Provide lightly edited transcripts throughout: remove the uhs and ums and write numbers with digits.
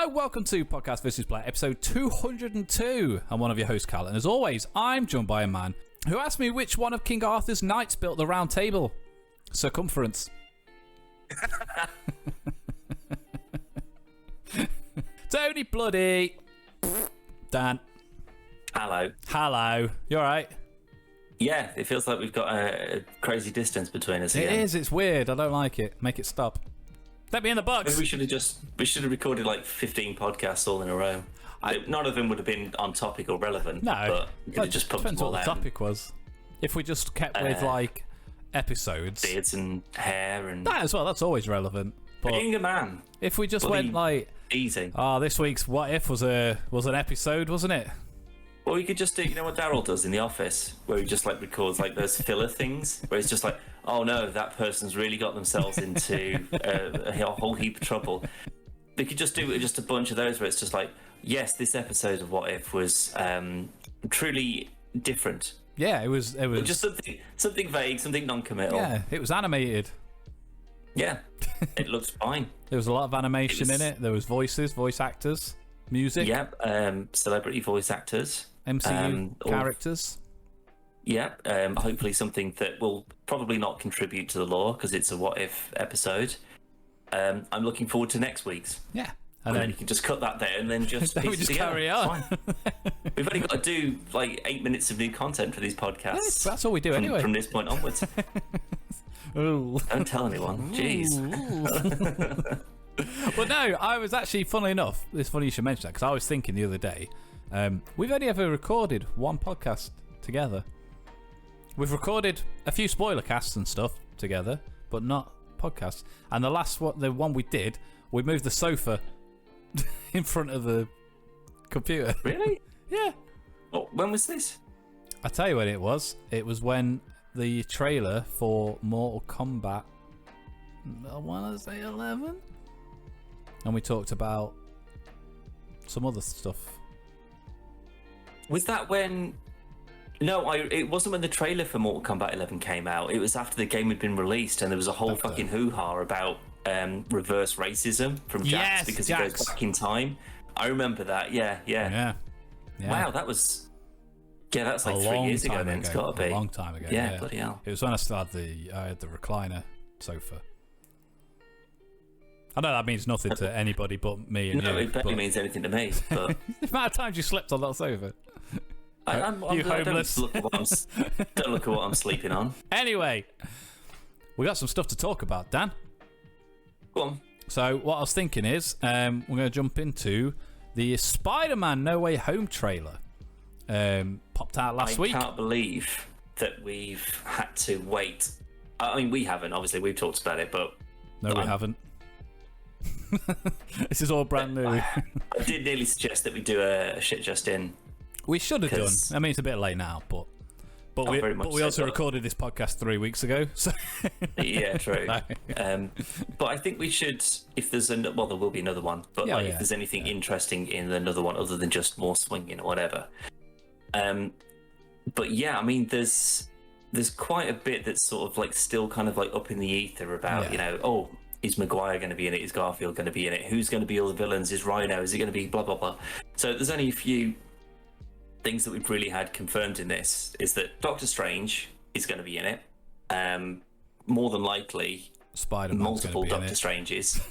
Hello, welcome to Podcast vs. Player, episode 202. I'm one of your hosts, Cal, and as always, I'm joined by a man who asked me which one of King Arthur's knights built the round table. Circumference. Tony Bloody. Dan. Hello. You alright? Yeah, it feels like we've got a crazy distance between us again. It is, it's weird. I don't like it. Make it stop. Let me in the box. Maybe we should have recorded like 15 podcasts all in a row. None of them would have been on topic or relevant. No, but we could have just pumped depends them all what the out. topic was. If we just kept with like episodes, Beards and hair and that as well. That's always relevant. But being a man. If we just went like easy. This week's What If was an episode, wasn't it? Well, we could just do, you know what Daryl does in the office, where he just like records like those filler things, where it's just like, oh no, that person's really got themselves into a whole heap of trouble. We could just do just a bunch of those where it's just like, yes, this episode of What If was truly different. Yeah, it was just something vague, something non-committal. Yeah, it was animated. Yeah, it looks fine. There was a lot of animation in it. There was voice actors, music. Yep, celebrity voice actors. MCU characters. Yep, hopefully something that will probably not contribute to the lore because it's a What If episode. I'm looking forward to next week's. Yeah. And then you can just cut that there and then just then we just carry on. We've only got to do like 8 minutes of new content for these podcasts. Yes, that's all we do anyway. From this point onwards. Ooh. Don't tell anyone. Jeez. But no, I was actually, funnily enough, it's funny you should mention that because I was thinking the other day, we've only ever recorded one podcast together. We've recorded a few spoiler casts and stuff together, but not podcasts. And the one we did, we moved the sofa in front of the computer. Really? Yeah. Oh, when was this? I tell you when it was. It was when the trailer for Mortal Kombat, I want to say 11, and we talked about some other stuff. Was that when? No, it wasn't when the trailer for Mortal Kombat 11 came out. It was after the game had been released, and there was a whole fucking hoo-ha about reverse racism from Jax because he goes back in time. I remember that. Yeah. Wow, that was. Yeah, that's like 3 years ago. Then it's got to be a long time ago. Yeah, bloody hell. It was when I still had the recliner sofa. I know that means nothing to anybody but me and you. No, it barely means anything to me. But the amount of times you slept on that sofa. You homeless. Don't look at what I'm sleeping on. Anyway, we got some stuff to talk about, Dan. Go on. So what I was thinking is we're going to jump into the Spider-Man No Way Home trailer. Popped out last week. I can't believe that we've had to wait. I mean, we haven't. Obviously, we've talked about it, but no, we haven't. This is all brand new. I did nearly suggest that we do a shit just in. We should have done. I mean, it's a bit late now, but we also recorded this podcast 3 weeks ago. So yeah, true. But I think we should. If there's there will be another one. But if there's anything interesting in another one other than just more swinging or whatever. But yeah, I mean, there's quite a bit that's sort of like still kind of like up in the ether about is Maguire going to be in it? Is Garfield going to be in it? Who's going to be all the villains? Is Rhino? Is it going to be blah blah blah? So there's only a few things that we've really had confirmed in this. Is that Doctor Strange is going to be in it? More than likely, Spider-Man's multiple Doctor Stranges,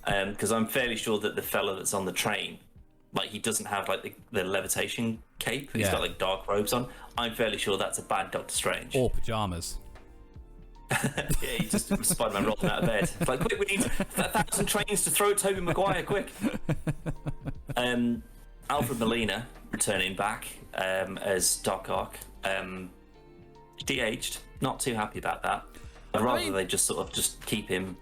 because I'm fairly sure that the fella that's on the train, like he doesn't have like the levitation cape. He's got like dark robes on. I'm fairly sure that's a bad Doctor Strange. Or pajamas. Yeah, he just Spider-Man rolling out of bed. It's like, quick, we need 1,000 trains to throw at Tobey Maguire, quick. Alfred Molina returning back as Doc Ock. De-aged. Not too happy about that. I'd rather they just sort of just keep him.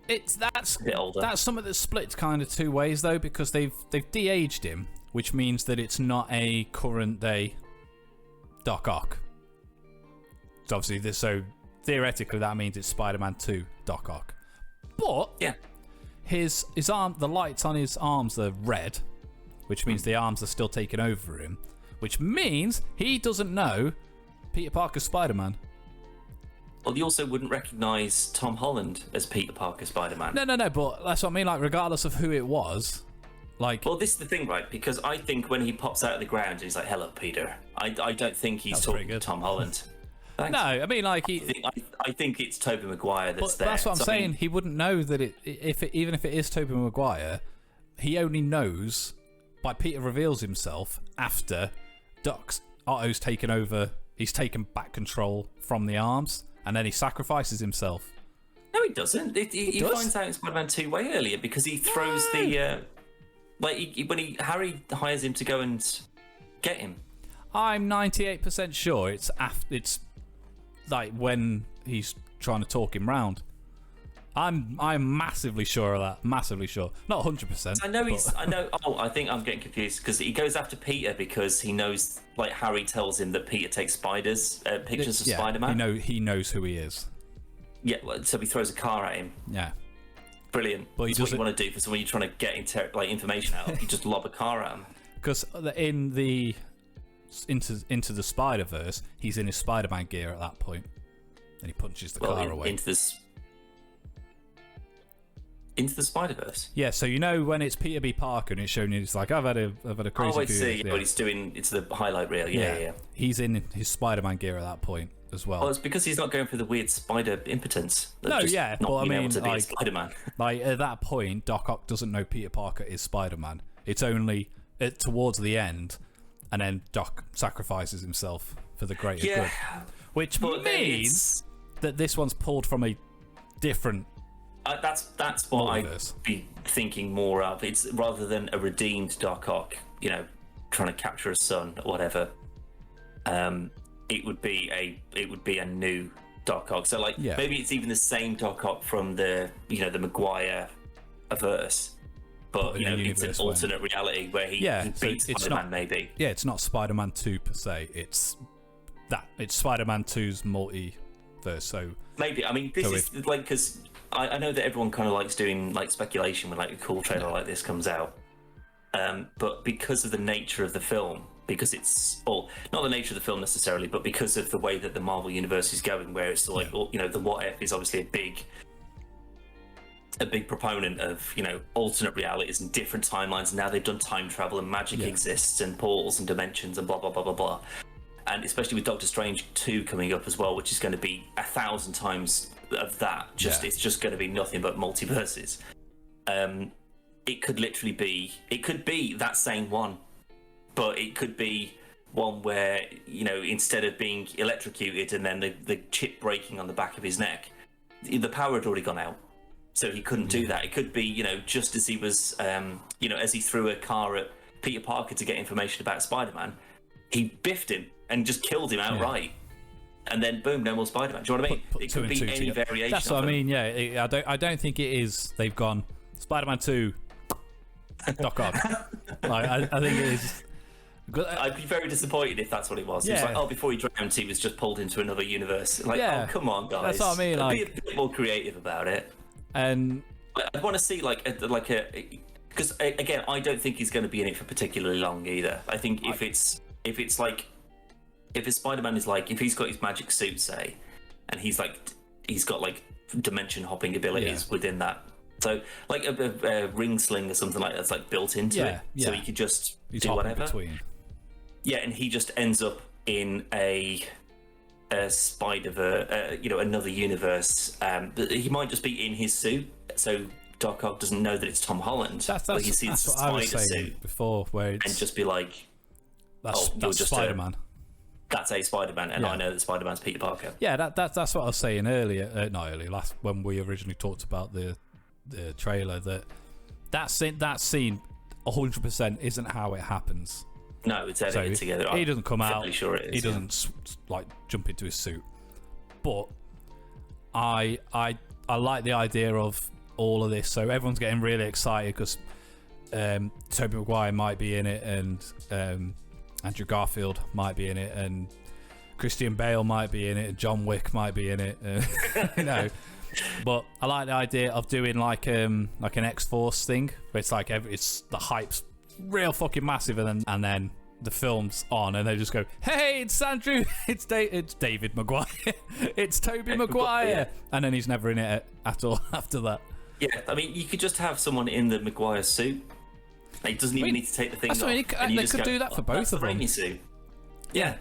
That's a bit older. That's something that splits kind of two ways though, because they've de-aged him, which means that it's not a current day Doc Ock. So obviously, so theoretically that means it's Spider-Man 2 Doc Ock. But yeah, his arm, the lights on his arms are red, which means the arms are still taking over him, which means he doesn't know Peter Parker's Spider-Man. Well, you also wouldn't recognise Tom Holland as Peter Parker Spider-Man. No, but that's what I mean. Like, regardless of who it was, like. Well, this is the thing, right? Because I think when he pops out of the ground and he's like, "Hello, Peter," I don't think he's talking to Tom Holland. Thanks. No, I mean, like I think it's Tobey Maguire that's there. That's what I'm saying. He wouldn't know that even if it is Tobey Maguire, he only knows by Peter reveals himself after Otto's taken over. He's taken back control from the arms, and then he sacrifices himself. No, he doesn't. He finds out in Spider-Man 2 way earlier because he throws the when Harry hires him to go and get him. I'm 98% sure it's like when he's trying to talk him round. I'm massively sure of that. Massively sure. Not 100%. I know. Oh, I think I'm getting confused because he goes after Peter because he knows. Like Harry tells him that Peter takes pictures of Spider-Man. He knows who he is. Yeah. So he throws a car at him. Yeah. Brilliant. But that's what you want to do for someone you're trying to get information out of. You just lob a car at him. Because in the into the Spider-Verse, he's in his Spider-Man gear at that point, and he punches the car away. Into the Spider-Verse. Yeah, so you know when it's Peter B. Parker and it's showing you, it's like I've had a crazy. Oh, I see. Yeah. But he's doing it's the highlight reel. Yeah. He's in his Spider-Man gear at that point as well. Well, it's because he's not going through the weird spider impotence. But I mean, like, Spider-Man. Like at that point, Doc Ock doesn't know Peter Parker is Spider-Man. It's only towards the end, and then Doc sacrifices himself for the greater good, which means that this one's pulled from a different. That's what I'd be thinking more of. It's rather than a redeemed Doc Ock, trying to capture a son or whatever. It would be a new Doc Ock. So maybe it's even the same Doc Ock from the the Maguire verse, but it's an alternate reality where he beats Spider-Man. Maybe it's not Spider-Man 2 per se. It's Spider-Man 2's multiverse. So maybe this is because. I know that everyone kind of likes doing speculation when a cool trailer like this comes out, but because of the nature of the film, because it's not the nature of the film necessarily, but because of the way that the Marvel universe is going, where it's the what if is obviously a big proponent of alternate realities and different timelines. And now they've done time travel and magic exists and portals and dimensions and blah blah blah blah blah, and especially with Doctor Strange 2 coming up as well, which is going to be 1,000 times of that. It's just going to be nothing but multiverses. It could literally be that same one, but it could be one where instead of being electrocuted and then the chip breaking on the back of his neck, the power had already gone out, so he couldn't do that. It could be just as he was as he threw a car at Peter Parker to get information about Spider-Man, he biffed him and just killed him outright. And then boom, no more Spider-Man. Do you know what I mean? It could be any variation. That's what I mean. Yeah, I don't think it is. They've gone Spider-Man 2, Doc Ock. I think it is. I'd be very disappointed if that's what it was. Yeah. It was before he drowned, he was just pulled into another universe. Oh, come on, guys. That's what I mean. Be a bit more creative about it. And I'd want to see because again, I don't think he's going to be in it for particularly long either. I think if it's Spider-Man is if he's got his magic suit, say, and he's got dimension hopping abilities within that, so a ring sling or something like that's built into it, so he could just do whatever. Between. Yeah, and he just ends up in a Spider-Verse, another universe. He might just be in his suit, so Doc Ock doesn't know that it's Tom Holland. That's what I was saying suit before, where it's, and just be that's Spider-Man. That's a Spider-Man, and I know that Spider-Man's Peter Parker. Yeah, that's what I was saying earlier. Not earlier, when we originally talked about the trailer. That scene 100% isn't how it happens. No, it's edited together. He doesn't come out. Sure it is, he doesn't jump into his suit. But I like the idea of all of this. So everyone's getting really excited because Tobey Maguire might be in it, and Andrew Garfield might be in it, and Christian Bale might be in it, and John Wick might be in it. But I like the idea of doing an X-Force thing, where it's it's the hype's real fucking massive, and then the film's on and they just go, hey, it's Andrew, it's David Maguire, it's Tobey Maguire, yeah. and then he's never in it at all after that. Yeah, I mean, you could just have someone in the Maguire suit. It doesn't even need to take the thing off. They could do that for both of them. Raimi suit. Yeah.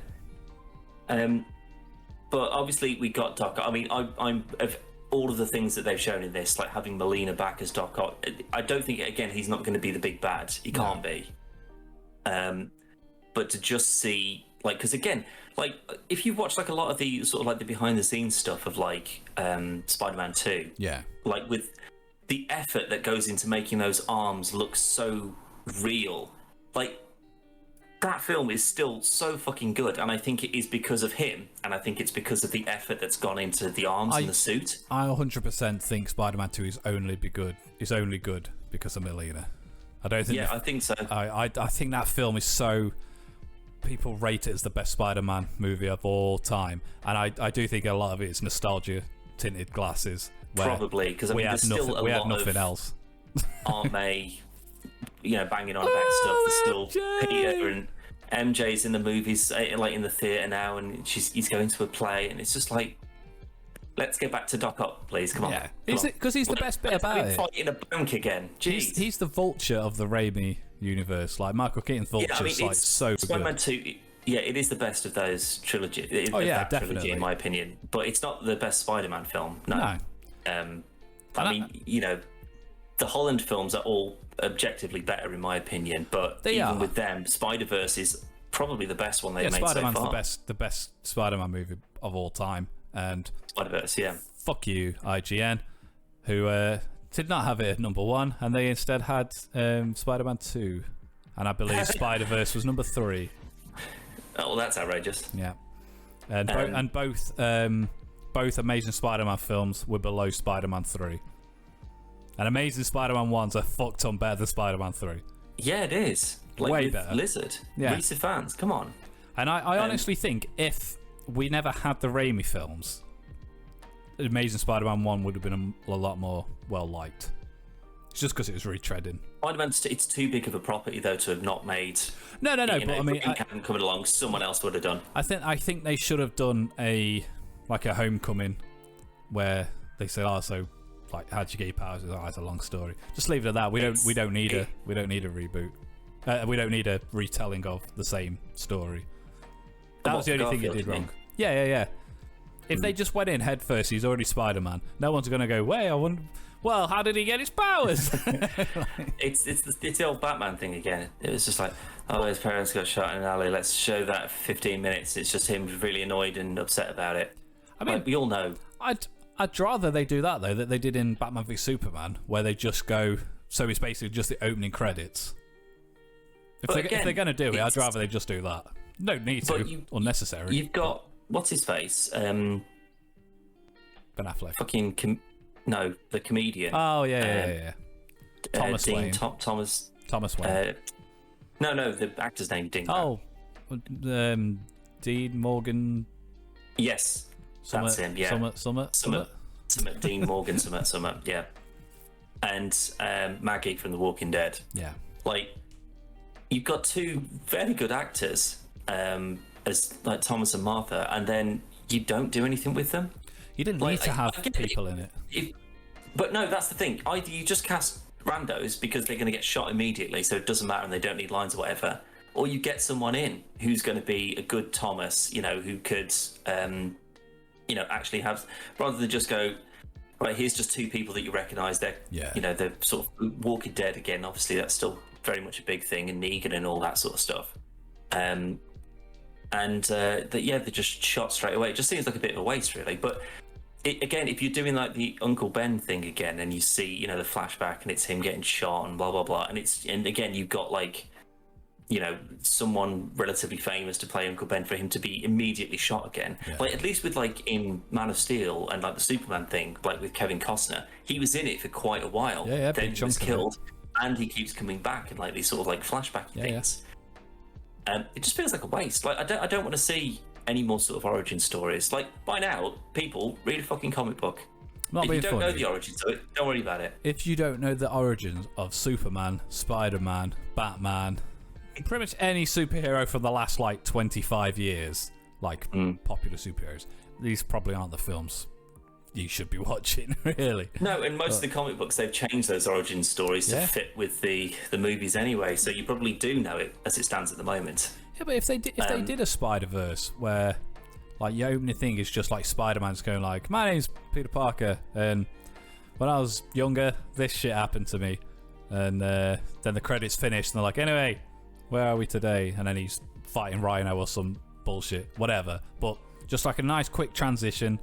But obviously we got Doc. I mean, I'm of all of the things that they've shown in this, like having Molina back as Doc Ock. I don't think again he's not going to be the big bad. He can't be. But to just see, like, because again, like if you've watched like a lot of the sort of like the behind the scenes stuff of like Spider-Man 2, yeah, like with the effort that goes into making those arms look so real, like that film is still so fucking good, and I think it is because of him, and I think it's because of the effort that's gone into the arms and the suit. I 100% think Spider-Man 2 is only good because of Molina. I don't think. Yeah, I think so. I think that film is so. People rate it as the best Spider-Man movie of all time, and I do think a lot of it is nostalgia tinted glasses. Probably because I mean, there's still we had nothing else. Aunt May, banging on about stuff. There's still Peter and MJ's in the movies, like in the theatre now, and he's going to a play, and it's just like, let's get back to Doc Ock, please. Come on. Yeah, because he's the best bit about it. Fight in a bank again. Jeez. He's the Vulture of the Raimi universe. Like Michael Keaton's Vulture is like so Spider-Man good. 2. Yeah, it is the best of those trilogy. Definitely. Trilogy, in my opinion. But it's not the best Spider-Man film. No. I mean, the Holland films are all objectively better in my opinion. But even with them, Spider-Verse is probably the best one they've made Spider-Man's so far. the best Spider-Man movie of all time. And Spider-Verse, yeah. Fuck you, IGN, who did not have it at number 1, and they instead had Spider-Man 2, and I believe Spider-Verse was number 3. Oh, well, that's outrageous. Yeah, and both Amazing Spider-Man films were below Spider-Man 3. And Amazing Spider-Man 1's a fuck ton better than Spider-Man 3. Yeah, it is. Like way with better. Lizard. Yeah. Massive fans. Come on. And I honestly think if we never had the Raimi films, Amazing Spider-Man 1 would have been a lot more well liked. It's just because it was retreading. Spider-Man, it's too big of a property though to have not made. No. But I mean, hadn't come along, someone else would have done. I think they should have done a Homecoming, where they said, "Oh, so like, how'd you get your powers?" It's a long story. Just leave it at that. We don't need a reboot. We don't need a retelling of the same story. That was the only thing it did wrong. Yeah. If they just went in head first, he's already Spider-Man. No one's going to go, wait, I wonder, well, how did he get his powers? It's the old Batman thing again. It was just like, oh, his parents got shot in an alley. Let's show that 15 minutes. It's just him really annoyed and upset about it. I mean, we all know. I'd rather they do that, though, that they did in Batman v Superman, where they just go, so it's basically just the opening credits. If they're going to do it, I'd rather they just do that. No need to. Unnecessary. You've got, what's his face? Ben Affleck. Fucking, no, the comedian. Oh, yeah. Thomas Wayne. Thomas Wayne. No, the actor's name, Dean. Oh, Dean Morgan. Yes, that's him, yeah. Summit. Dean Morgan, Summit, yeah. And Maggie from The Walking Dead. Yeah. Like, you've got two very good actors as like Thomas and Martha, and then you don't do anything with them. You didn't need to have people in it. But no, that's the thing. Either you just cast randos because they're going to get shot immediately, so it doesn't matter and they don't need lines or whatever, or you get someone in who's going to be a good Thomas, who could, actually have, rather than just go, right, here's just two people that you recognise. They're, they're sort of Walking Dead again. Obviously, that's still very much a big thing, and Negan and all that sort of stuff. They're just shot straight away. It just seems like a bit of a waste, really. But again, if you're doing like the Uncle Ben thing again, and you see, the flashback, and it's him getting shot and blah blah blah, and again you've got like, someone relatively famous to play Uncle Ben for him to be immediately shot again. Yeah. Like at least with like in Man of Steel and like the Superman thing, like with Kevin Costner, he was in it for quite a while. Yeah, then he was killed, and he keeps coming back in like these sort of like flashback things. It just feels like a waste. Like I don't want to see any more sort of origin stories. Like by now, people read a fucking comic book. If you don't know the origins of it, don't worry about it. If you don't know the origins of Superman, Spider-Man, Batman, pretty much any superhero from the last like 25 years, like popular superheroes. These probably aren't the films you should be watching, really. No, in most of the comic books, they've changed those origin stories to fit with the movies anyway. So you probably do know it as it stands at the moment. Yeah, but if they did a Spider-Verse where like your opening thing is just like Spider-Man's going like, my name's Peter Parker, and when I was younger, this shit happened to me, and then the credits finished, and they're like, anyway, where are we today? And then he's fighting Rhino or some bullshit, whatever. But just like a nice quick transition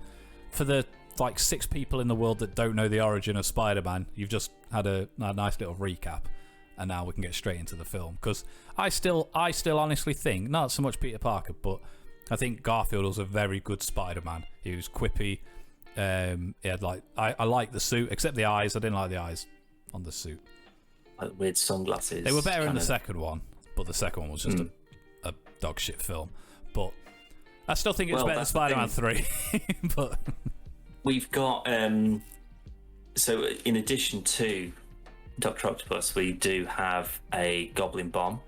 for the like 6 people in the world that don't know the origin of Spider-Man. You've just had a nice little recap, and now we can get straight into the film. Because I still honestly think, not so much Peter Parker, but I think Garfield was a very good Spider-Man. He was quippy. He had like I like the suit, except the eyes. I didn't like the eyes on the suit. Like weird sunglasses. They were better in the second one, but the second one was just a dog shit film. But I still think it's better than Spider-Man 3. But we've got so in addition to Dr. Octopus, we do have a Goblin Bomb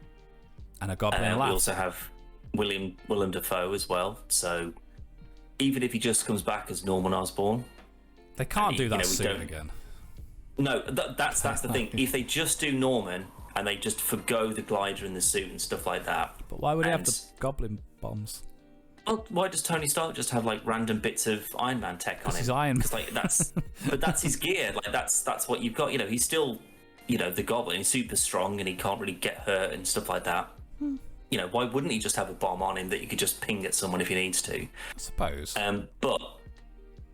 and a Goblin Laugh. We also have Willem Dafoe as well. So even if he just comes back as Norman Osborn, they can't do that suit again. No, that's the thing. If they just do Norman and they just forgo the glider and the suit and stuff like that. But why would he have the Goblin Bombs? Well, why does Tony Stark just have like random bits of Iron Man tech on him? He's Iron Man. Like but that's his gear. Like that's what you've got. You know, he's still, the Goblin. He's super strong and he can't really get hurt and stuff like that. You know, why wouldn't he just have a bomb on him that you could just ping at someone if he needs to? I suppose. But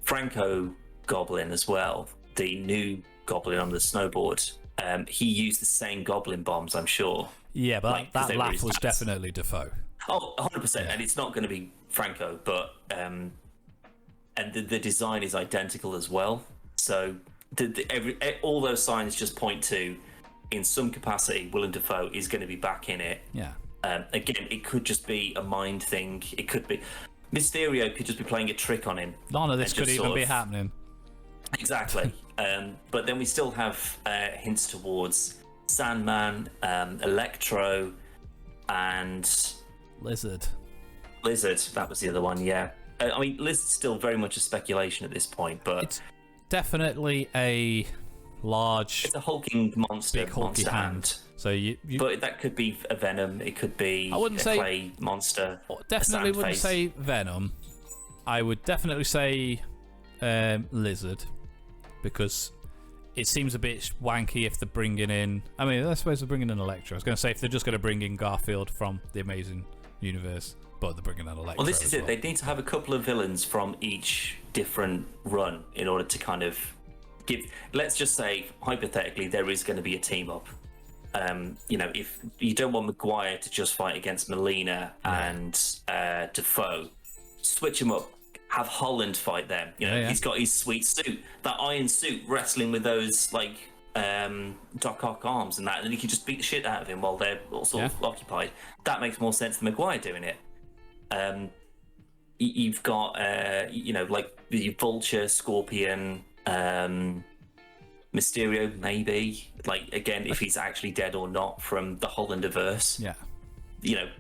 Franco Goblin as well, the new Goblin on the snowboard. He used the same Goblin bombs, I'm sure. Yeah, but that laugh was definitely Defoe. Oh, 100%, and it's not going to be Franco, but and the design is identical as well. So all those signs just point to, in some capacity, Willem Dafoe is going to be back in it. Yeah. Again, it could just be a mind thing. It could be Mysterio could just be playing a trick on him. None of this could even be happening. Exactly. But then we still have hints towards Sandman, Electro, and Lizard. That was the other one, yeah. I mean, Lizard's still very much a speculation at this point, but it's definitely a large. It's a hulking monster, big hulky hand. So you but that could be a Venom. It could be a clay monster. Definitely wouldn't say Venom. I would definitely say Lizard, because it seems a bit wanky if they're bringing in. I mean, I suppose they're bringing in Electro. I was going to say if they're just going to bring in Garfield from the Amazing Universe, but they're bringing in Electro. Well, this is it. They need to have a couple of villains from each different run in order to kind of give. Let's just say, hypothetically, there is going to be a team up. If you don't want Maguire to just fight against Molina and Defoe, switch him up. Have Holland fight them. He's got his sweet suit, that iron suit, wrestling with those like Doc Ock arms and that, and then he can just beat the shit out of him while they're all sort of occupied. That makes more sense than Maguire doing it. You've got like the Vulture, Scorpion, Mysterio, maybe. Like again, if he's actually dead or not from the Hollandiverse. Yeah.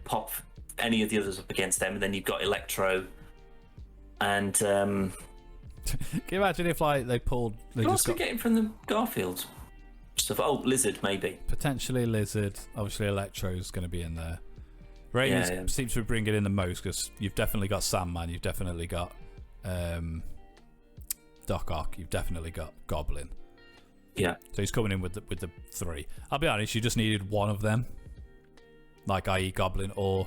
Pop any of the others up against them, and then you've got Electro. And can you imagine if like they pulled? They just got getting from the Garfield stuff. Oh, Lizard maybe. Potentially Lizard. Obviously, Electro's going to be in there. Raimi seems to be bringing in the most, because you've definitely got Sandman. You've definitely got Doc Ock. You've definitely got Goblin. Yeah. So he's coming in with the 3. I'll be honest. You just needed one of them, like i.e. Goblin or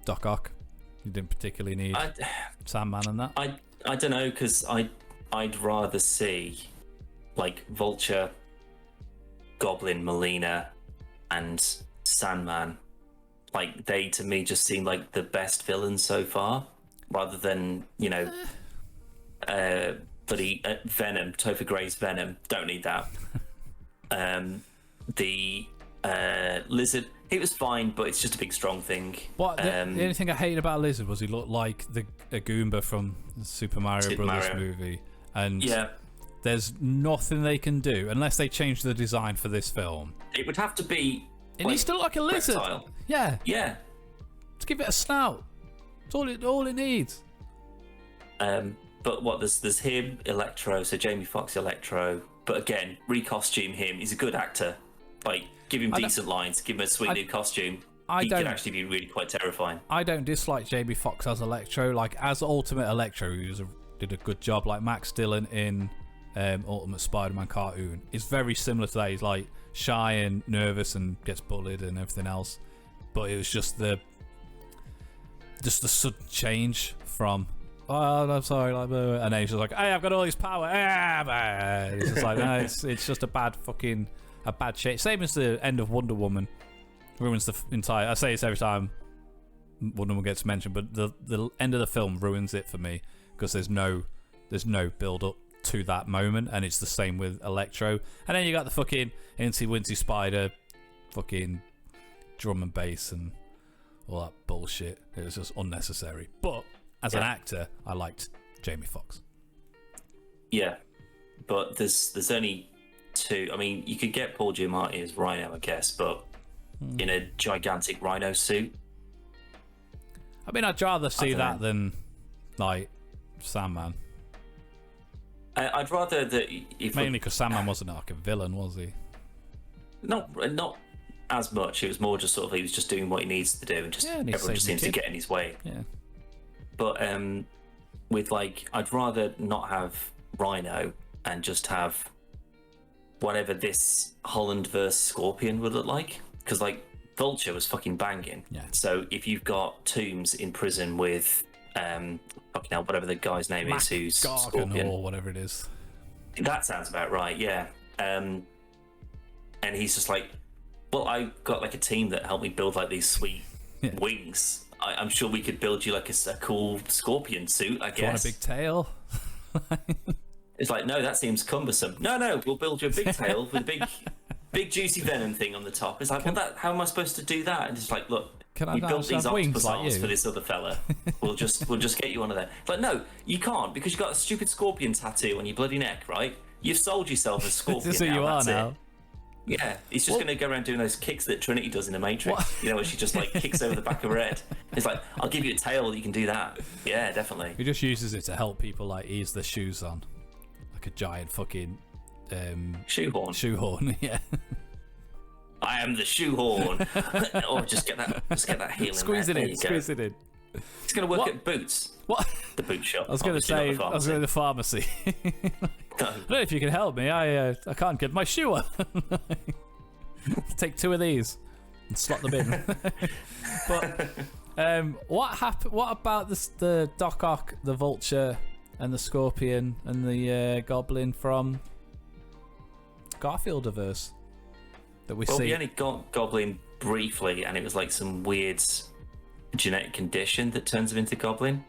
Doc Ock. You didn't particularly need Sandman and that. I don't know, because I'd rather see like Vulture, Goblin, Molina, and Sandman. Like they to me just seem like the best villains so far, rather than bloody Venom, Topher Grace's Venom. Don't need that. The Lizard. He was fine, but it's just a big strong thing. The only thing I hated about Lizard was he looked like a Goomba from the Super Mario Brothers movie. And There's nothing they can do unless they change the design for this film. It would have to be. It needs to look like a lizard. Reptile. Yeah. Yeah. Just give it a snout. That's all it needs. But what there's him, Electro, so Jamie Foxx, Electro. But again, recostume him. He's a good actor. Like, give him decent lines, give him a sweet new costume. He could actually be really quite terrifying. I don't dislike Jamie Foxx as Electro. Like, as Ultimate Electro, he did a good job. Like Max Dillon in Ultimate Spider-Man cartoon is very similar to that. He's like shy and nervous and gets bullied and everything else. But it was just the sudden change from, oh, I'm sorry, like, and then he's just like, hey, I've got all this power. It's just like, no, it's just a bad change. Same as the end of Wonder Woman. Ruins the entire. I say this every time Wonder Woman gets mentioned, but the end of the film ruins it for me because there's no build up to that moment, and it's the same with Electro. And then you got the fucking Incy Wincy Spider, fucking drum and bass and all that bullshit. It was just unnecessary. But as an actor, I liked Jamie Foxx. Yeah, but there's only two. I mean, you could get Paul Giamatti as Rhino, I guess, but in a gigantic rhino suit. I mean, I'd rather see that than like Sandman. I'd rather that mainly because Sandman wasn't like a villain, was he? Not as much. It was more just sort of he was just doing what he needs to do, and just everyone just seems to get in his way. Yeah. But with like, I'd rather not have Rhino and just have whatever this Holland versus Scorpion would look like. Because like Vulture was fucking banging. Yeah. So if you've got Toombs in prison with fucking hell, whatever the guy's name is, who's Scorpion or whatever it is. That sounds about right. Yeah. And he's just like, well, I got like a team that helped me build like these sweet wings. I'm sure we could build you like a cool Scorpion suit. I guess. You want a big tail? It's like, no, that seems cumbersome. No, we'll build you a big tail with a big juicy venom thing on the top. It's like, how am I supposed to do that? And it's like, look, we built these octopus arms for this other fella. We'll just get you one of them. But no, you can't, because you've got a stupid scorpion tattoo on your bloody neck, right? You've sold yourself as Scorpion. This is who you are now. Yeah, he's just going to go around doing those kicks that Trinity does in The Matrix. What? You know, where she just like kicks over the back of her head. It's like, I'll give you a tail, you can do that. Yeah, definitely. He just uses it to help people like ease their shoes on, like a giant fucking shoehorn. Yeah. I am the shoehorn. Or just get that heel in. Squeeze it in. It's going to work at Boots. What? The boot shop. I was going to say, I was going to the pharmacy. I don't know if you can help me. I can't get my shoe on. Take 2 of these and slot them in. But what happened? What about the Doc Ock, the Vulture, and the Scorpion and the Goblin from Garfield-averse that we see? We only got Goblin briefly, and it was like some weird genetic condition that turns him into Goblin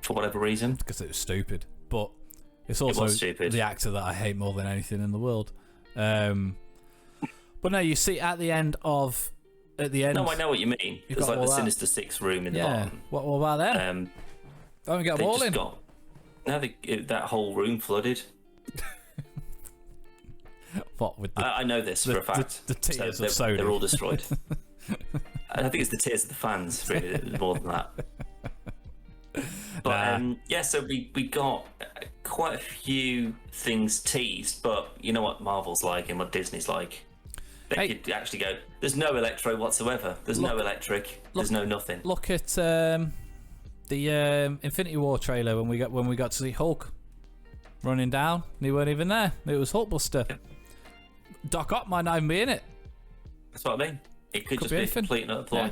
for whatever reason. Because it was stupid, but it's also the actor that I hate more than anything in the world. But no, you see at the end. No, I know what you mean. There's like the Sinister Six room in the bottom. What about them? I haven't got them all in. That whole room flooded. What with I know this for a fact. The tears of soda. They're all destroyed. I think it's the tears of the fans, really, more than that. But so we got quite a few things teased, but you know what Marvel's like and what Disney's like. They could actually go, there's no Electro whatsoever. There's no electric. There's no nothing. Look at the Infinity War trailer when we got to see Hulk running down. And he weren't even there. It was Hulkbuster. Yeah. Doc Ock might not even be in it. That's what I mean. It could just be a complete and utter ploy. Yeah.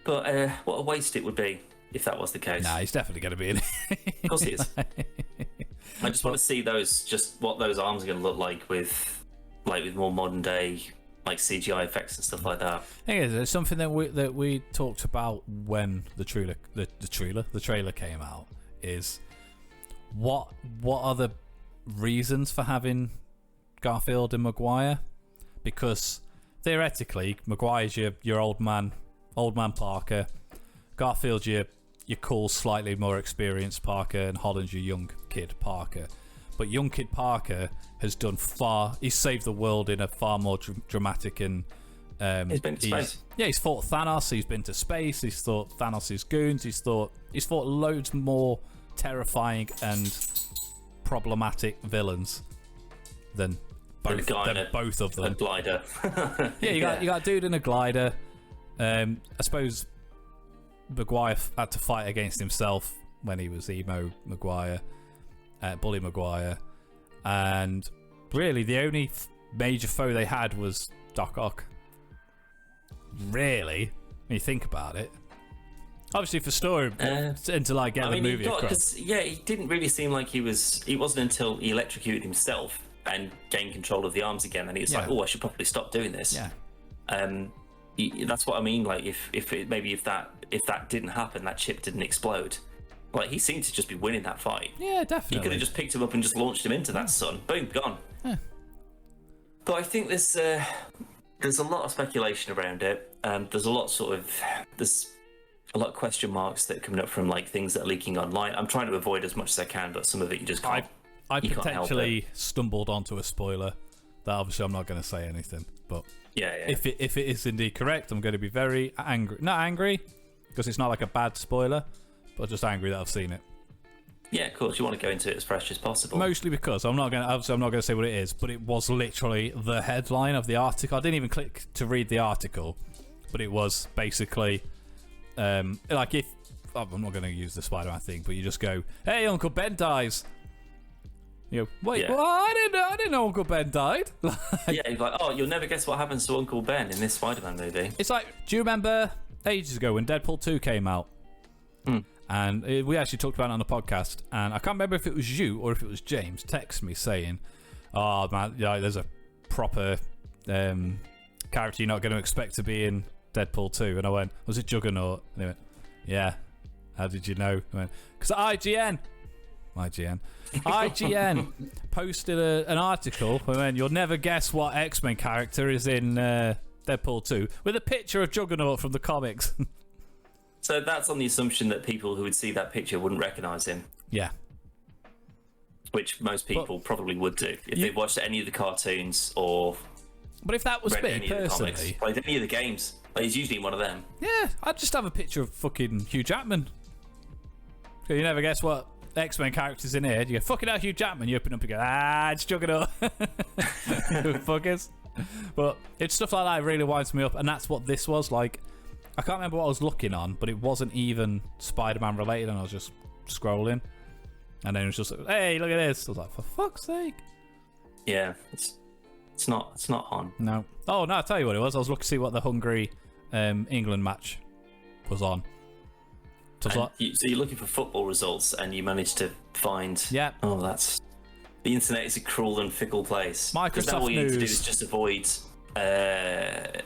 But what a waste it would be if that was the case. Nah, he's definitely going to be in it. Of course he is. I just want to see what those arms are going to look like with more modern day like CGI effects and stuff like that. Thing is, it's something that we talked about when the trailer came out. Is what are the reasons for having Garfield and Maguire? Because theoretically, Maguire's your old man Parker. Garfield's your cool, slightly more experienced Parker, and Holland's your young kid Parker. but young kid Parker has done he's saved the world in a far more dramatic and he's been to space. Yeah, he's fought Thanos, he's been to space, he's fought Thanos' goons, he's fought loads more terrifying and problematic villains than both of them. A glider. Yeah, you got a dude in a glider. I suppose Maguire had to fight against himself when he was Emo Maguire, Bully Maguire, and really the only major foe they had was Doc Ock. Really, when you think about it. Obviously for story, until like get the movie across. Yeah, he didn't really seem like he was. It wasn't until he electrocuted himself and gained control of the arms again, and he was like, "Oh, I should probably stop doing this." Yeah. That's what I mean. Like, if that didn't happen, that chip didn't explode. Like, he seemed to just be winning that fight. Yeah, definitely. You could have just picked him up and just launched him into that sun. Boom, gone. Yeah. But I think there's a lot of speculation around it. There's a lot of question marks that are coming up from like things that are leaking online. I'm trying to avoid as much as I can, but some of it you just can't. I potentially stumbled onto a spoiler that obviously I'm not going to say anything, but yeah. If it is indeed correct, I'm going to be very angry. Not angry because it's not like a bad spoiler, but just angry that I've seen it. Yeah, of course. You want to go into it as fresh as possible. Mostly because I'm not going to say what it is, but it was literally the headline of the article. I didn't even click to read the article, but it was basically like if I'm not going to use the Spider-Man thing, but you just go, "Hey, Uncle Ben dies." You know, wait, Yeah. well, I didn't know Uncle Ben died. Yeah, you're like, oh, you'll never guess what happens to Uncle Ben in this Spider-Man movie. It's like, do you remember ages ago when Deadpool 2 came out? And we actually talked about it on the podcast, and I can't remember if it was you or if it was James text me saying, "Oh man, yeah, there's a proper character you're not going to expect to be in Deadpool 2." And I went, "Was it Juggernaut?" And he went, "Yeah." "How did you know?" I went, "Because IGN posted an article when you'll never guess what X-Men character is in Deadpool 2 with a picture of Juggernaut from the comics." So that's on the assumption that people who would see that picture wouldn't recognise him. Yeah. Which most people probably would do if they watched any of the cartoons or. But if that was read me any of the personally, comics, played any of the games, like he's usually in one of them. yeah, I'd just have a picture of fucking Hugh Jackman. You never guess what X-Men character's in here. You go, "Fucking hell, Hugh Jackman." You open up and go, it's Juggernaut. Fuckers. But it's stuff like that really winds me up, and that's what this was like. I can't remember what I was looking on, but it wasn't even Spider-Man related, and I was just scrolling, and then it was just like, "Hey, look at this." I was like, for fuck's sake. Yeah, it's not on. No. Oh no, I'll tell you what it was. I was looking to see what the Hungary England match was on. So you're looking for football results, and you managed to find. Yeah. Oh, that's. The internet is a cruel and fickle place. Microsoft now all you News. need to do is just avoid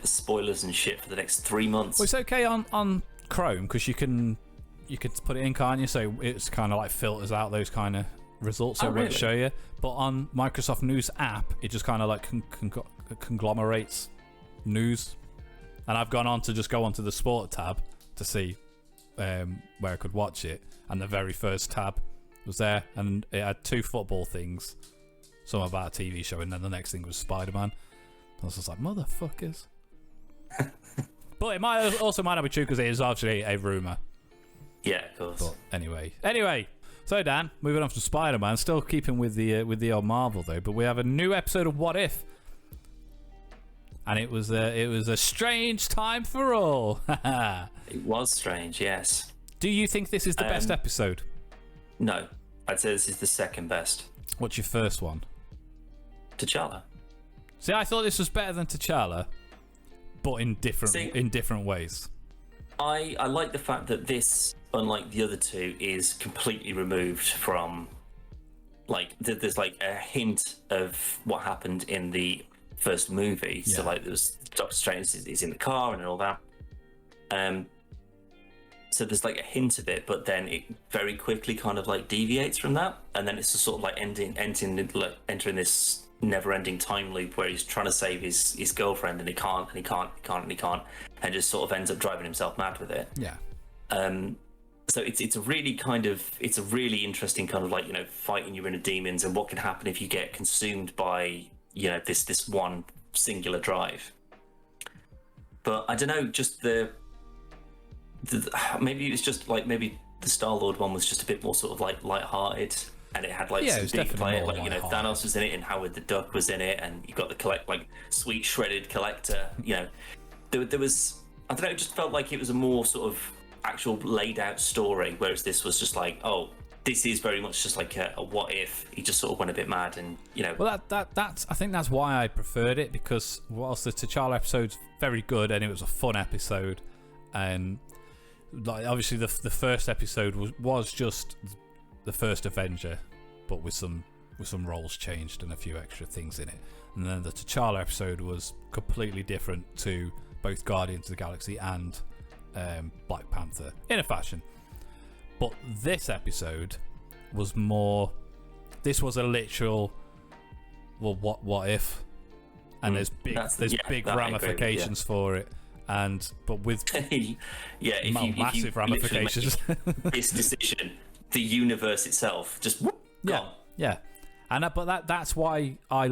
spoilers and shit for the next 3 months. Well, it's okay on Chrome because you can put it in, can't you? So it's kind of like filters out those kind of results. So it won't show you. But on Microsoft News app, it just kind of like conglomerates news. And I've gone on to just go onto the sport tab to see where I could watch it, and the very first tab was there, and it had 2 football things, some about a TV show, and then the next thing was Spider-Man. I was just like, motherfuckers. But it might not be true because it is actually a rumour. Yeah, of course. But anyway. So Dan, moving on from Spider-Man, still keeping with the old Marvel though, but we have a new episode of What If, and it was a strange time for all. It was strange, yes. Do you think this is the best episode? No, I'd say this is the second best. What's your first one? T'Challa. See, I thought this was better than T'Challa, but in different ways. I like the fact that this, unlike the other two, is completely removed from, like, there's like a hint of what happened in the first movie. Yeah. So like, there was Doctor Strange is in the car and all that. So there's like a hint of it, but then it very quickly kind of like deviates from that, and then it's just sort of like entering this never-ending time loop where he's trying to save his girlfriend, and he can't, and just sort of ends up driving himself mad with it. Yeah. So it's a really interesting kind of like, you know, fighting your inner demons and what can happen if you get consumed by, you know, this one singular drive. But I don't know, just the maybe it's just like maybe the Star-Lord one was just a bit more sort of like light-hearted, and it had like some big player, like, you know, Thanos was in it and Howard the Duck was in it, and you got the sweet shredded collector. You know, there was, I don't know, it just felt like it was a more sort of actual laid out story, whereas this was just like, oh, this is very much just like a what if. He just sort of went a bit mad, and you know. Well, that's I think that's why I preferred it, because whilst the T'Challa episode's very good and it was a fun episode, and like obviously the first episode was just the first Avenger, but with some roles changed and a few extra things in it, and then the T'Challa episode was completely different to both Guardians of the Galaxy and Black Panther in a fashion. But this episode was more. This was a literal. Well, what if? And there's big ramifications for it, but with massive ramifications. This decision, the universe itself, just gone. Yeah, and that's why I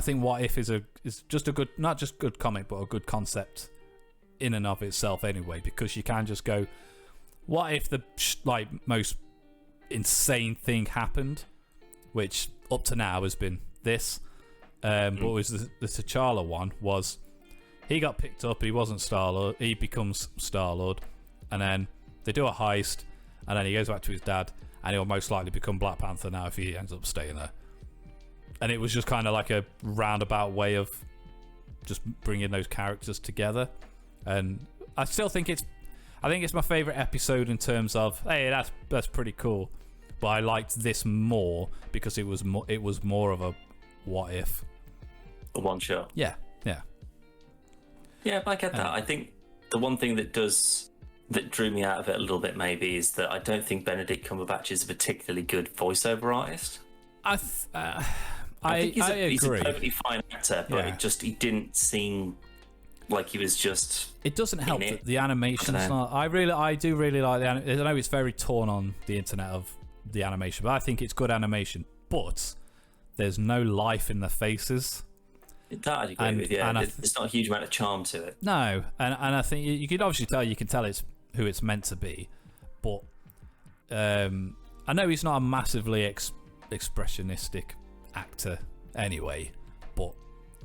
think What If is just a good, not just good comic, but a good concept in and of itself anyway, because you can just go, what if the most insane thing happened, which up to now has been this, but was the T'Challa one was he got picked up, he wasn't Star-Lord, he becomes Star-Lord, and then they do a heist, and then he goes back to his dad, and he'll most likely become Black Panther now if he ends up staying there. And it was just kind of like a roundabout way of just bringing those characters together, and I still think it's my favorite episode in terms of, hey, that's pretty cool, but I liked this more because it was more of a what if, a one shot. Yeah. I get that. I think the one thing that drew me out of it a little bit maybe is that I don't think Benedict Cumberbatch is a particularly good voiceover artist. I think he's agree. a perfectly fine actor, but he didn't seem like he was just. It doesn't help that the animation's not. I do really like the. I know it's very torn on the internet of the animation, but I think it's good animation. But there's no life in the faces. That I'd agree with. Yeah, there's not a huge amount of charm to it. No, and I think you can obviously tell. You can tell it's who it's meant to be, but I know he's not a massively expressionistic actor anyway, but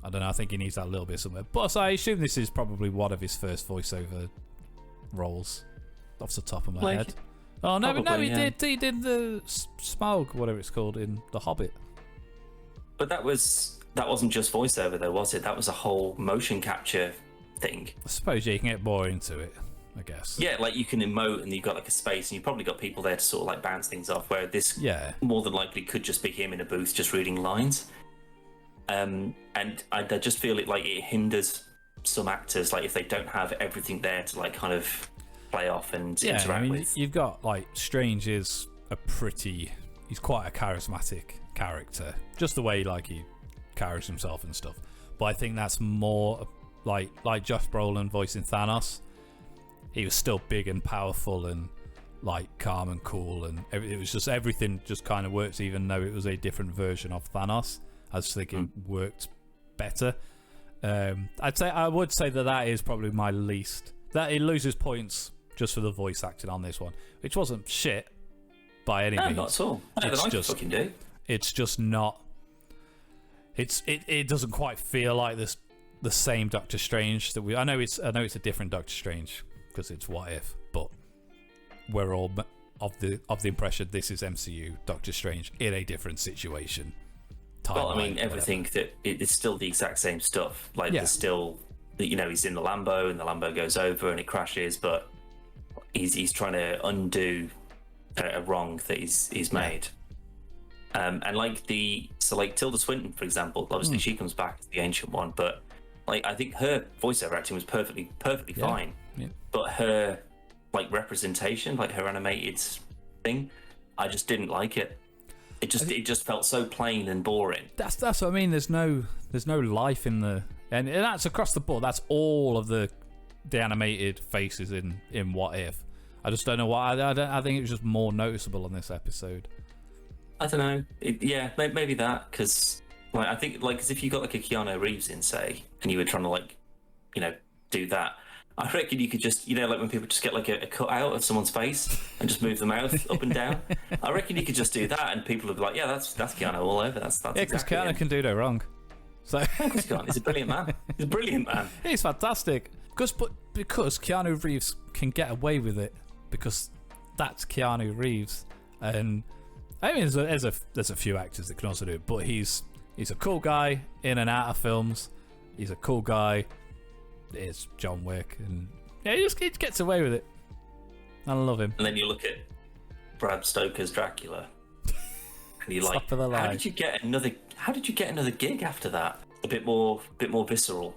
I don't know, I think he needs that little bit somewhere. But I assume this is probably one of his first voiceover roles off the top of my head. Oh no, probably, he did the Smaug, whatever it's called, in The Hobbit. But that wasn't just voiceover though, was it? That was a whole motion capture thing. I suppose you can get more into it, I guess. Yeah, like you can emote and you've got like a space and you've probably got people there to sort of like bounce things off, where this more than likely could just be him in a booth just reading lines. And I just feel it hinders some actors, like if they don't have everything there to like kind of play off and interact with. You've got like Strange is he's quite a charismatic character, just the way like he carries himself and stuff. But I think that's more like Josh Brolin voicing Thanos. He was still big and powerful and like calm and cool, and it was just everything just kind of works, even though it was a different version of Thanos. I just think it worked better. I would say that is probably my least. That it loses points just for the voice acting on this one, which wasn't shit by any means. No, not at all. It's just fucking do. It's just not. It doesn't quite feel like the same Doctor Strange that we. I know it's a different Doctor Strange because it's What If, but we're all of the impression this is MCU Doctor Strange in a different situation. Well, I mean, everything that it's still the exact same stuff. Like there's still, he's in the Lambo and the Lambo goes over and it crashes, but he's trying to undo a wrong that he's made. And like Tilda Swinton, for example, obviously she comes back as the Ancient One, but like I think her voiceover acting was perfectly fine. Yeah. But her like representation, like her animated thing, I just didn't like it. It just felt so plain and boring. That's what I mean. There's no life in the, and that's across the board. That's all of the animated faces in What If. I just don't know why. I think it was just more noticeable on this episode. I don't know. Yeah, maybe that, because like I think like, cause if you got like a Keanu Reeves in, say, and you were trying to like, do that, I reckon you could just, like when people just get like a cut out of someone's face and just move the mouth up and down. I reckon you could just do that, and people would be like, yeah, that's Keanu all over. That's yeah, because exactly Keanu can do no wrong. So of course he can't. He's a brilliant man. He's a brilliant man. He's fantastic. Because Keanu Reeves can get away with it, because that's Keanu Reeves. And I mean, there's a few actors that can also do it, but he's a cool guy in and out of films. He's a cool guy. It's John Wick, and yeah, he gets away with it. I love him. And then you look at Brad Stoker's Dracula, and you're like, how did you get another gig after that? A bit more visceral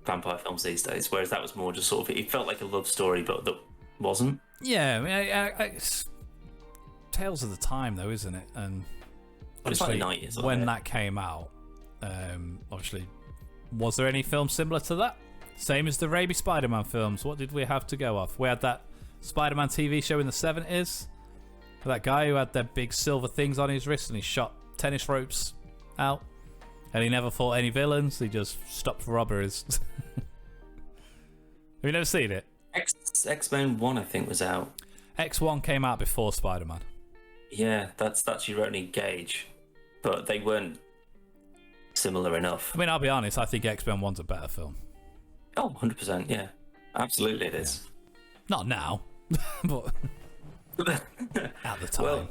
vampire films these days, whereas that was more just sort of, it felt like a love story, but that wasn't. Yeah, I mean, it's tales of the time, though, isn't it? And obviously, when that came out, obviously, was there any film similar to that? Same as the Raimi Spider-Man films. What did we have to go off? We had that Spider-Man TV show in the 70s. That guy who had the big silver things on his wrist and he shot tennis ropes out. And he never fought any villains. He just stopped robberies. Have you never seen it? X-Men 1, I think, was out. X1 came out before Spider-Man. Yeah, that's your only gauge. But they weren't similar enough. I mean, I'll be honest, I think X-Men 1's a better film. Oh, 100%, yeah. Absolutely it is. Yeah. Not now, but at the time. Well,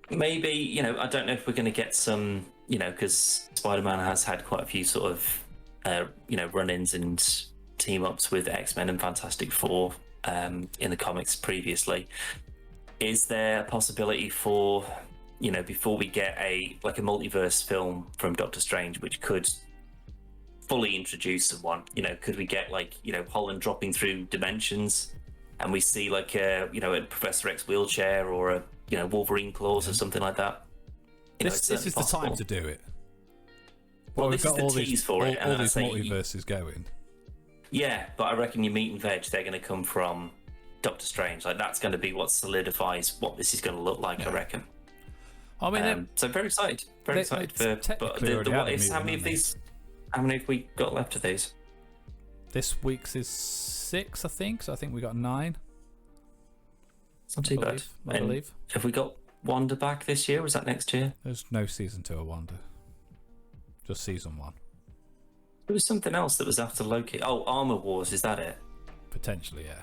maybe, I don't know if we're going to get some, because Spider-Man has had quite a few sort of, run-ins and team-ups with X-Men and Fantastic Four in the comics previously. Is there a possibility for, before we get a multiverse film from Doctor Strange, which could fully introduce someone, could we get Holland dropping through dimensions and we see a Professor X wheelchair or a Wolverine claws or something like that? This is the time to do it. Well, this is the tease for it. All these multiverses going. Yeah, but I reckon your meat and veg, they're going to come from Doctor Strange. That's going to be what solidifies what this is going to look like, I reckon. I mean, so very excited. Very excited for. But the what ifs, how many of these? How many have we got left of these? This week's is 6, I think. So I think we got 9. It's not too bad. I believe. Have we got Wanda back this year? Or is that next year? There's no season 2 of Wanda. Just season 1. There was something else that was after Loki. Oh, Armor Wars. Is that it? Potentially, yeah.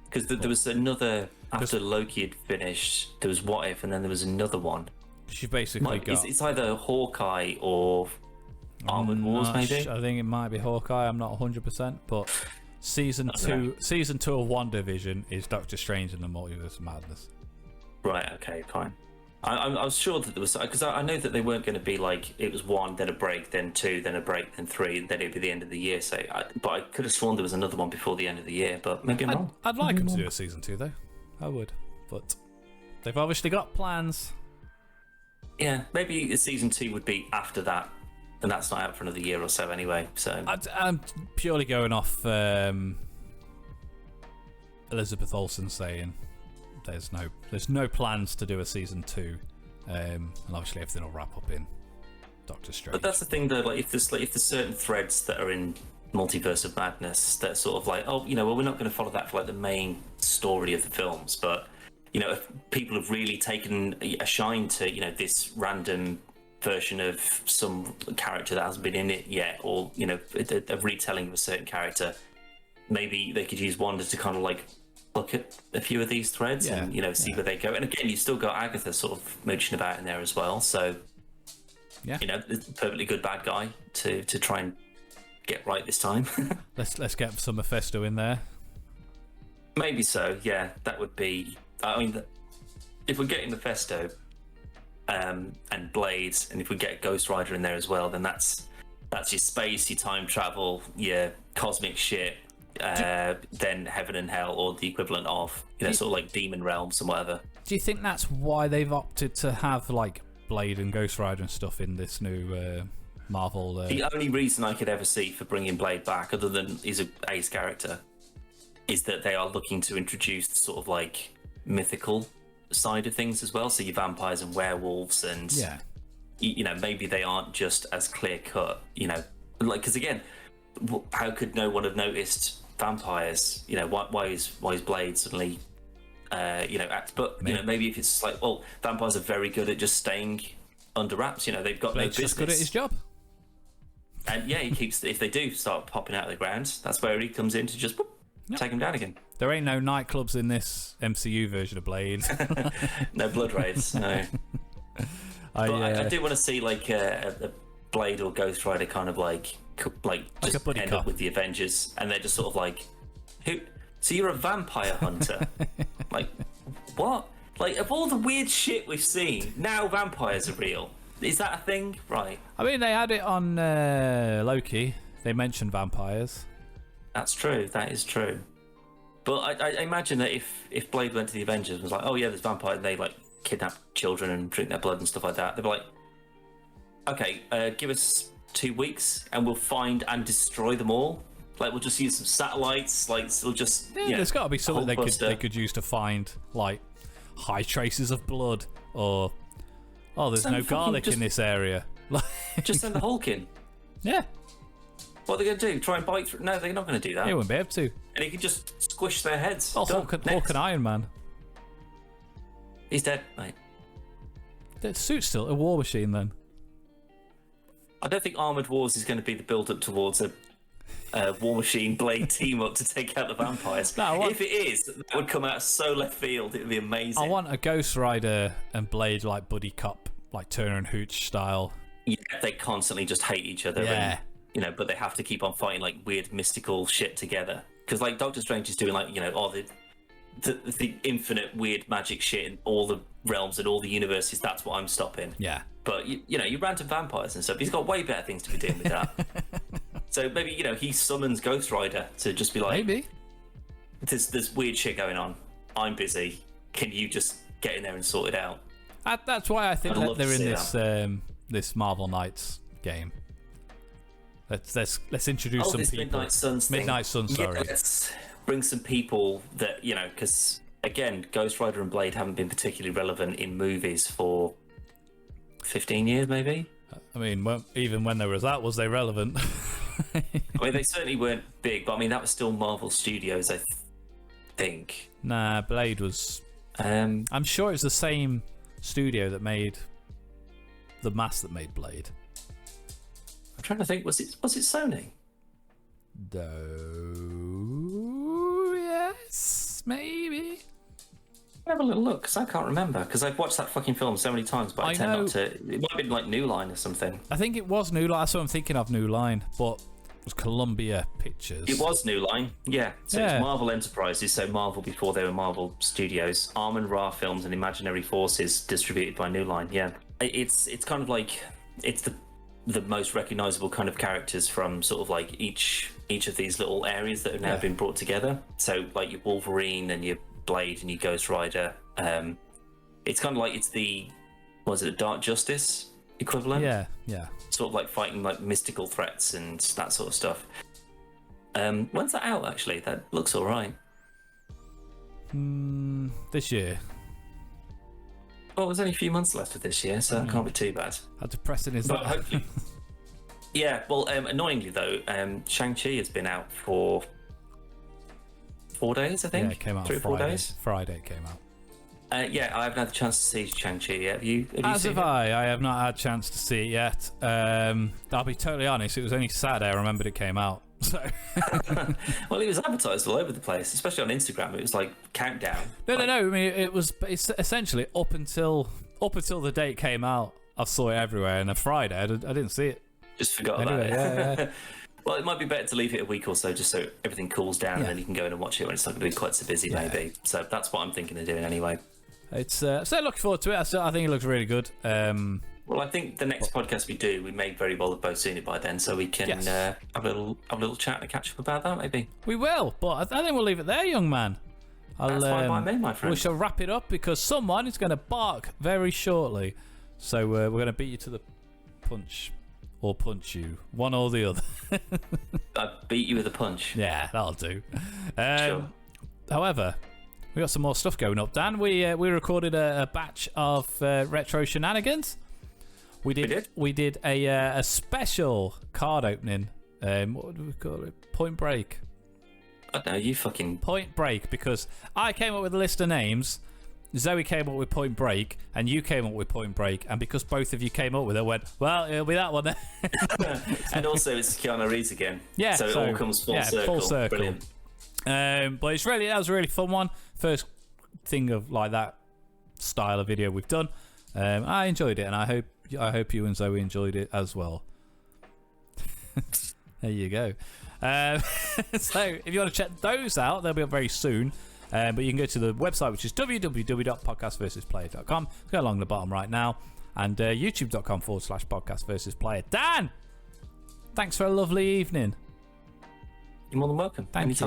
Because there was another after Loki had finished. There was What If, and then there was another one. She basically got. It's either Hawkeye or Armored Wars, maybe. I think it might be Hawkeye. I'm not 100%, but season 2 of WandaVision is Doctor Strange and the Multiverse of Madness. Right. Okay. Fine. I was sure that there was, because I know that they weren't going to be it was 1, then a break, then 2, then a break, then 3, and then it'd be the end of the year. So, but I could have sworn there was another one before the end of the year. But maybe I'm wrong. I'd like them to do a season 2 though. I would, but they've obviously got plans. Yeah, maybe season 2 would be after that, and that's not out for another year or so anyway. So I'm purely going off Elizabeth Olsen saying there's no plans to do a season 2, and obviously everything will wrap up in Doctor Strange. But that's the thing, though. If there's certain threads that are in Multiverse of Madness, that sort of we're not going to follow that for the main story of the films, but if people have really taken a shine to this random version of some character that hasn't been in it yet, or a retelling of a certain character, maybe they could use Wanda to kind of look at a few of these threads and see where they go. And again, you still got Agatha sort of mooching about in there as well, so it's a perfectly good bad guy to try and get right this time. let's get some Mephisto in there. Maybe so. Yeah, that would be. I mean, if we're getting Mephisto and Blades, and if we get Ghost Rider in there as well, then that's your space, your time travel, your cosmic shit. Then heaven and hell, or the equivalent of sort of demon realms and whatever. Do you think that's why they've opted to have Blade and Ghost Rider and stuff in this new Marvel? The only reason I could ever see for bringing Blade back, other than he's a ace character, is that they are looking to introduce the sort of like mythical side of things as well. So your vampires and werewolves, and you know, maybe they aren't just as clear cut. You know, like because again, how could no one have noticed vampires? You know, why is Blade suddenly? You know, but you know, maybe if it's like, well, vampires are very good at just staying under wraps. You know, they've got Blade's no business. just good at his job. And yeah, he keeps. If they do start popping out of the ground, that's where he comes in to just take them down again. There ain't no nightclubs in this MCU version of Blade. No blood raids. No. I do want to see like a Blade or Ghost Rider kind of like just a end up with the Avengers, and they're just sort of like, who? So you're a vampire hunter? Like, what? Like, of all the weird shit we've seen, now vampires are real. Is that a thing? Right. I mean, they had it on Loki. They mentioned vampires. That's true. That is true. But I imagine that if Blade went to the Avengers and was like, oh yeah, there's vampires, and they like kidnap children and drink their blood and stuff like that, they'd be like, okay, give us 2 weeks and we'll find and destroy them all. Like, we'll just use some satellites. Like, we'll just there's got to be something they could use to find like high traces of blood, or there's no garlic in this area. Just send the Hulk in. Yeah. What are they going to do? Try and bite through? No, they're not going to do that. They wouldn't be able to. And he can just squish their heads. Oh, Hulk and Iron Man. He's dead, mate. The suit's still a war machine then. I don't think Armored Wars is going to be the build-up towards a War Machine Blade team up to take out the vampires. No, if it is, that would come out so left field. It would be amazing. I want a Ghost Rider and Blade like buddy cop, like Turner and Hooch style. Yeah, they constantly just hate each other. Yeah. And, you know, but they have to keep on fighting like weird mystical shit together. Because like Doctor Strange is doing like, you know, all the infinite weird magic shit in all the realms and all the universes. That's what I'm stopping. Yeah. But you know, you random vampires and stuff. He's got way better things to be doing with that. So maybe, you know, he summons Ghost Rider to just be like, maybe there's weird shit going on. I'm busy. Can you just get in there and sort it out? That's why I think that they're in this this Marvel Knights game. Let's introduce some people. Midnight Suns thing. Midnight Suns, sorry. Yeah, let's bring some people that, you know, because again, Ghost Rider and Blade haven't been particularly relevant in movies for 15 years, maybe. I mean, even when there was that, was they relevant? I mean, they certainly weren't big, but I mean, that was still Marvel Studios, I think. Nah, Blade was. I'm sure it's the same studio that made the mask that made Blade. I'm trying to think. Was it Sony? No. Yes, maybe. Have a little look, because I can't remember, because I've watched that fucking film so many times, but I tend not to. It might have been like New Line or something. I think it was New Line. That's what I'm thinking of, New Line, but it was Columbia Pictures. It was New Line, yeah. So it's Marvel Enterprises, so Marvel before they were Marvel Studios. Amon-Ra Films and Imaginary Forces, distributed by New Line, yeah. It's kind of like, it's the most recognizable kind of characters from sort of like each of these little areas that have now been brought together. So like your Wolverine and your Blade and your Ghost Rider. It's kind of like it's the Dark Justice equivalent. Yeah. Sort of like fighting like mystical threats and that sort of stuff. When's that out? Actually, that looks all right. This year. Well, there's only a few months left of this year, so that can't be too bad. How depressing is that? Hopefully. Yeah. Well, annoyingly though, Shang-Chi has been out for 4 days, I think. Yeah, it came out 3 or 4 days. Friday it came out. Yeah, I haven't had the chance to see Shang-Chi yet. Have you As seen have it? I have not had a chance to see it yet. I'll be totally honest, it was only Saturday I remembered it came out. So Well, it was advertised all over the place, especially on Instagram. It was like countdown. No. I mean, it's essentially up until the date came out, I saw it everywhere, and then Friday I didn't see it. Just forgot anyway, about it. Yeah. Well, it might be better to leave it a week or so, just so everything cools down, and then you can go in and watch it when it's not going to be quite so busy, maybe. So that's what I'm thinking of doing anyway. It's so looking forward to it. I think it looks really good. Well, I think the next podcast we do, we may very well have both seen it by then, so we can have a little chat and catch up about that, maybe. We will, but I think we'll leave it there, young man. That's fine by me, my friend. We shall wrap it up because someone is going to bark very shortly. So we're going to beat you to the punch. Or punch you. One or the other. I beat you with a punch. Yeah, that'll do. Sure. However, we got some more stuff going up, Dan. We recorded a batch of retro shenanigans. We did a special card opening. What do we call it? Point Break. I don't know, you fucking... Point Break, because I came up with a list of names, Zoe came up with Point Break, and you came up with Point Break, and because both of you came up with it, I went, well, it'll be that one then. And also it's Keanu Reeves again. Yeah. So it all comes full circle. Full circle. Brilliant. But that was a really fun one. First thing of like that style of video we've done. I enjoyed it, and I hope you and Zoe enjoyed it as well. There you go. So if you want to check those out, they'll be up very soon. But you can go to the website, which is www.podcastversusplayer.com. Go along the bottom right now, and youtube.com/podcastversusplayer. Dan, thanks for a lovely evening. You're more than welcome. Thank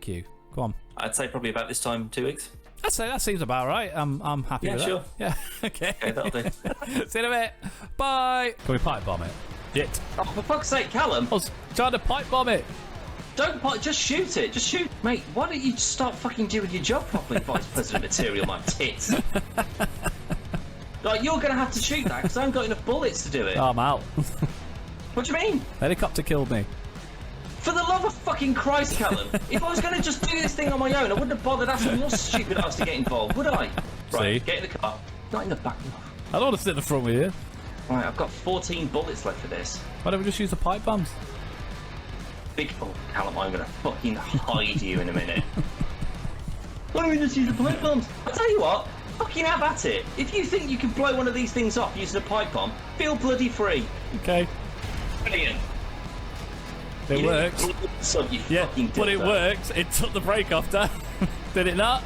you. Go on. I'd say probably about this time 2 weeks. I'd say that seems about right. I'm happy with that. Sure. Yeah, okay. Okay, that'll do. See you in a bit. Bye. Can we pipe bomb it? Shit. Oh, for fuck's sake, Callum! I was trying to pipe bomb it. Just shoot it. Just shoot. Mate, why don't you just start fucking doing your job properly, Vice President Material, my tits? Like, you're going to have to shoot that, because I haven't got enough bullets to do it. Oh, I'm out. What do you mean? Helicopter killed me. For the love of fucking Christ, Callum, if I was going to just do this thing on my own, I wouldn't have bothered asking your stupid ass to get involved, would I? Right, get in the car. Not in the back. I don't want to sit in the front with you. Right, I've got 14 bullets left for this. Why don't we just use the pipe bombs? Oh, Callum, I'm going to fucking hide you in a minute. Why don't we just use the pipe bombs? I tell you what, fucking have at it. If you think you can blow one of these things off using a pipe bomb, feel bloody free. Okay. Brilliant. It works. So you Yeah, fucking but it works. It took the brake off, Dan. Did it not?